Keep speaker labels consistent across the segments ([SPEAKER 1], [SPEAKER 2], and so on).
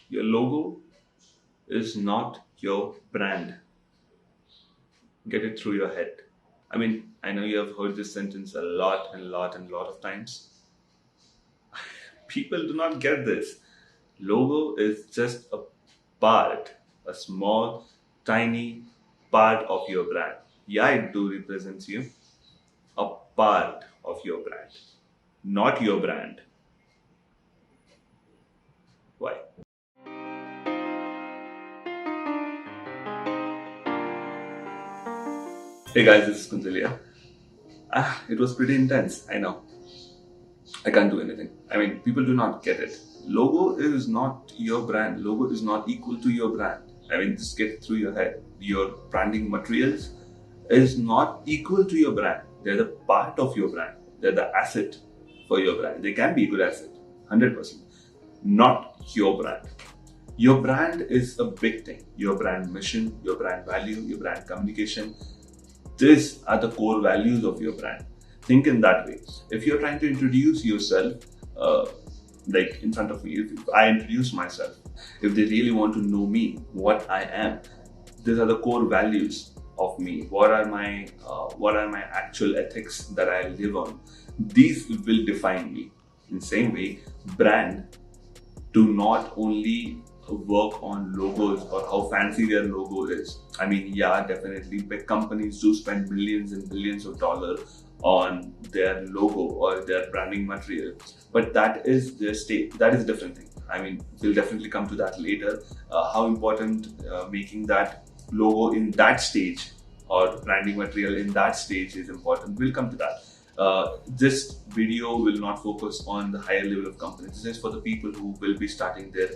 [SPEAKER 1] Your logo is not your brand. Get it through your head. I mean, I know you have heard this sentence a lot and lot and lot of times. People do not get this. Logo is just a part, a small, tiny part of your brand. Yeah, it do represents you, a part of your brand, not your brand. Why? Hey guys, this is Kunzilia. It was pretty intense, I know. I can't do anything. I mean, people do not get it. Logo is not your brand. Logo is not equal to your brand. I mean, just get it through your head. Your branding materials is not equal to your brand. They're the part of your brand. They're the asset for your brand. They can be a good asset, 100%. Not your brand. Your brand is a big thing. Your brand mission, your brand value, your brand communication. These are the core values of your brand. Think in that way. If you're trying to introduce yourself, uh, like in front of me, if I introduce myself, if they really want to know me, what I am, these are the core values of me. What are my actual ethics that I live on? These will define me. In the same way, brand to not only work on logos or how fancy their logo is. I mean, yeah, definitely big companies do spend millions and billions of dollars on their logo or their branding material, but that is their state. That is a different thing. I mean, we'll definitely come to that later. How important making that logo in that stage or branding material in that stage is important. We'll come to that. This video will not focus on the higher level of companies. This is for the people who will be starting their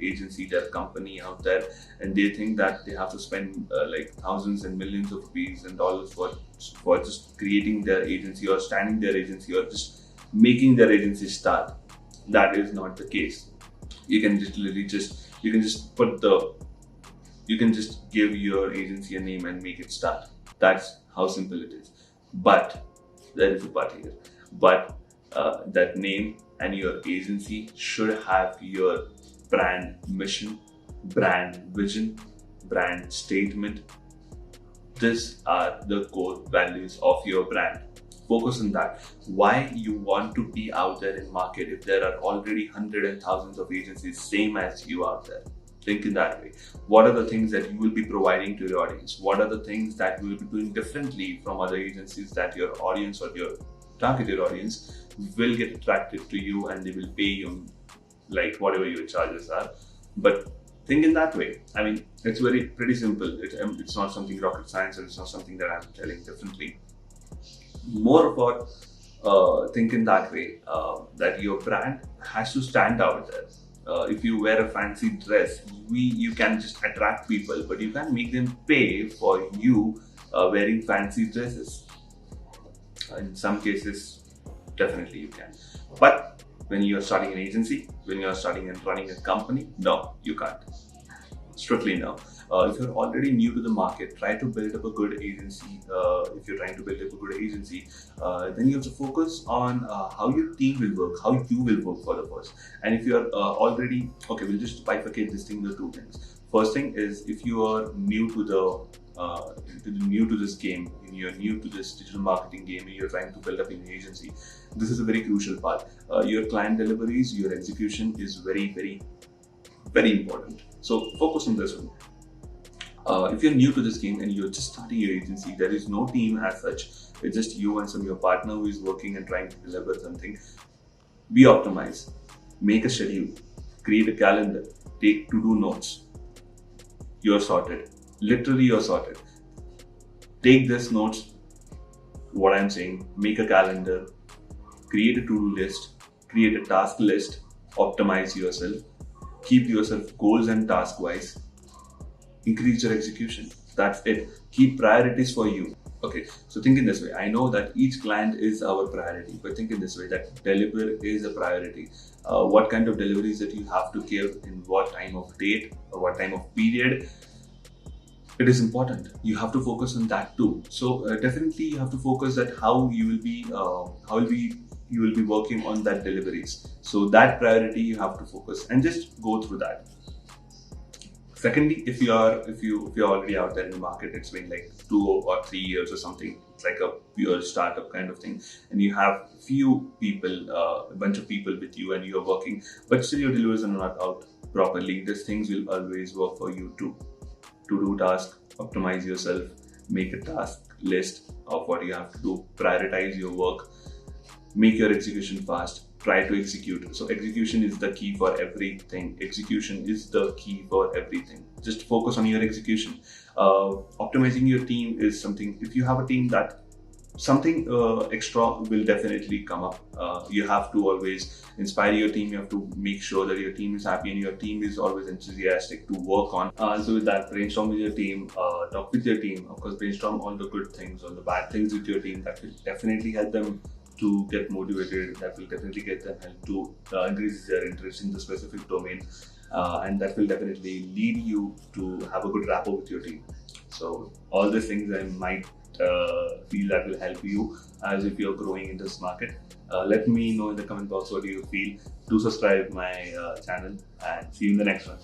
[SPEAKER 1] agency, their company out there, and they think that they have to spend like thousands and millions of rupees and dollars for just creating their agency or standing their agency or just making their agency start. That is not the case. You can just literally you can just give your agency a name and make it start. That's how simple it is. But there is a but here. But that name and your agency should have your brand mission, brand vision, brand statement. These are the core values of your brand. Focus on that. Why you want to be out there in market if there are already hundreds and thousands of agencies same as you out there? Think in that way. What are the things that you will be providing to your audience? What are the things that you will be doing differently from other agencies that your audience or your targeted audience will get attracted to you and they will pay you like whatever your charges are? But think in that way. I mean, it's pretty simple. It's not something rocket science, and it's not something that I'm telling differently. More about think in that way, that your brand has to stand out there. If you wear a fancy dress, you can just attract people, but you can make them pay for you wearing fancy dresses. In some cases, definitely you can. But when you're starting an agency, when you're starting and running a company, no, you can't. Strictly no. If you're already new to the market, try to build up a good agency. If you're trying to build up a good agency, then you have to focus on how your team will work, how you will work for the first. And if you're already, okay, we'll just bifurcate this thing into two things. First thing is, if you are new to this game, and you're new to this digital marketing game, and you're trying to build up an agency, this is a very crucial part. Your client deliveries, your execution is very, very, very important. So focus on this one. If you're new to this game and you're just starting your agency, there is no team as such. It's just you and your partner who is working and trying to deliver something. Be optimized. Make a schedule. Create a calendar. Take to-do notes. You're sorted. Literally, you're sorted. Take this notes. What I'm saying. Make a calendar. Create a to-do list. Create a task list. Optimize yourself. Keep yourself goals and task wise. Increase your execution. That's it. Keep priorities for you. Okay, so think in this way. I know that each client is our priority, but think in this way that deliver is a priority. What kind of deliveries that you have to give in what time of date or what time of period, it is important. You have to focus on that too. So definitely you have to focus that how will be you will be working on that deliveries. So that priority you have to focus and just go through that. Secondly, if you're already out there in the market, it's been like 2 or 3 years or something. It's like a pure startup kind of thing, and you have few people, a bunch of people with you, and you're working, but still your deliveries are not out properly. These things will always work for you to do task, optimize yourself, make a task list of what you have to do, prioritize your work, make your execution fast, try to execute. So execution is the key for everything. Execution is the key for everything. Just focus on your execution. Optimizing your team is something. If you have a team, that something extra will definitely come up. You have to always inspire your team. You have to make sure that your team is happy and your team is always enthusiastic to work on. So with that, brainstorm with your team, talk with your team. Of course, brainstorm all the good things, all the bad things with your team. That will definitely help them to get motivated. That will definitely get them help to increase their interest in the specific domain, and that will definitely lead you to have a good rapport with your team. So all these things I might feel that will help you as if you're growing in this market. Let me know in the comment box what do you feel. Do subscribe my channel and see you in the next one.